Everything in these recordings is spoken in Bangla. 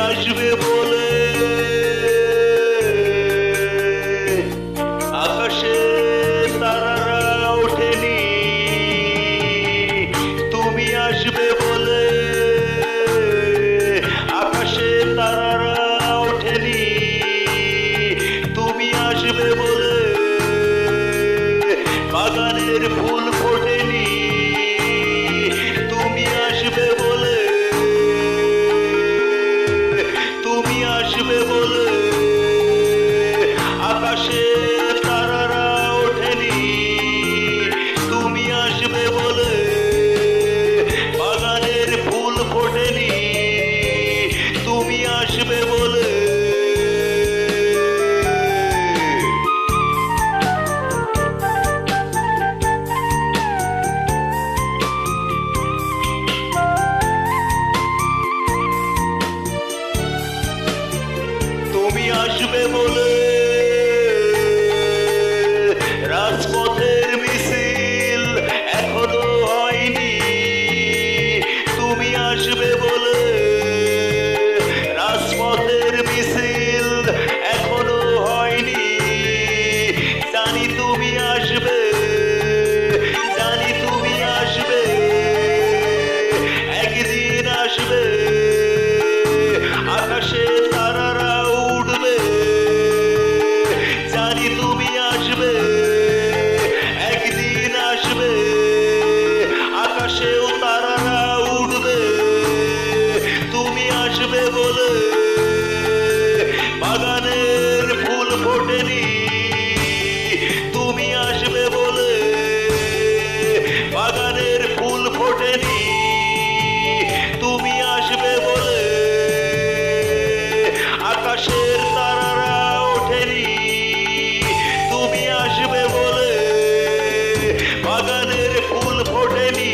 আসবে বলে আকাশে তারারা ওঠেনি, তুমি আসবে বলে আকাশে তারারা ওঠেনি, তুমি আসবে বলে বাগানের ফুল ফোটেনি, তুমি আসবে বলে, তুমি আসবে বলে আকাশে তারারা ওঠেনি, তুমি আসবে বলে বাগানের ফুল ফোটেনি, তুমি আসবে বলে। তুমি আসবে বলে রাজপথের মিছিল এখনো হয়নি, তুমি আসবে বলে রাজপথের মিছিল এখনো হয়নি, জানি তুমি আসবে, জানি তুমি আসবে, একদিন আসবে আকাশে তারারা উঠবে, জানি তুমি আসবে, একদিন আসবে আকাশেও তারারা উঠবে, তুমি আসবে বলে বাগানের ফুল ফোটেনি, তুমি আসবে বলে বাগানের ফুল ফোটেনি, তুমি আসবে বলে আকাশের তারারা ওঠেনি, তুমি আসবে বলে বাগানের ফুল ফোটেনি,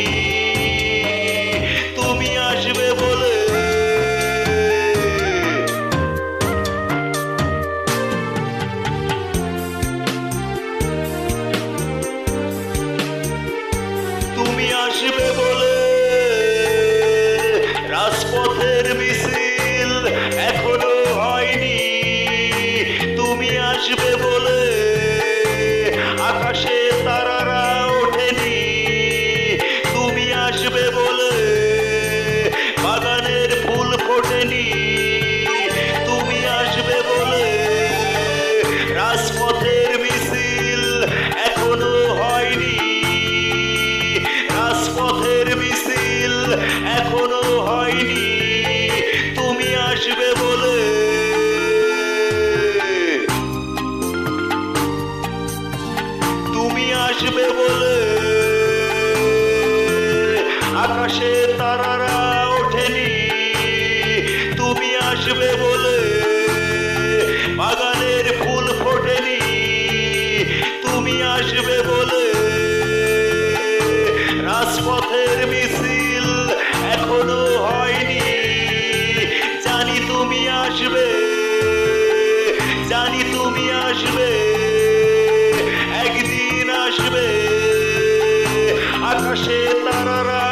তুমি আসবে বলে। তুমি আসবে বলে রাজপথের মিছিল এখনো হয়নি, তুমি আসবে বলে আকাশে তারারা ওঠেনি, তুমি আসবে বলে বাগানের ফুল ফোটেনি, তুমি আসবে বলে রাজপথের মিছিল এখনো হয়নি, রাজপথের মিছিল এখনো হয়নি, তুমি আসবে বলে। তুমি আসবে বলে আকাশে তারারা ওঠেনি, তুমি আসবে বলে বাগানের ফুল ফোটেনি, তুমি আসবে বলে রাজপথের মিছিল এখনো হয়নি, জানি তুমি আসবে, জানি তুমি আসবে, একদিন আসবে আকাশে তারারা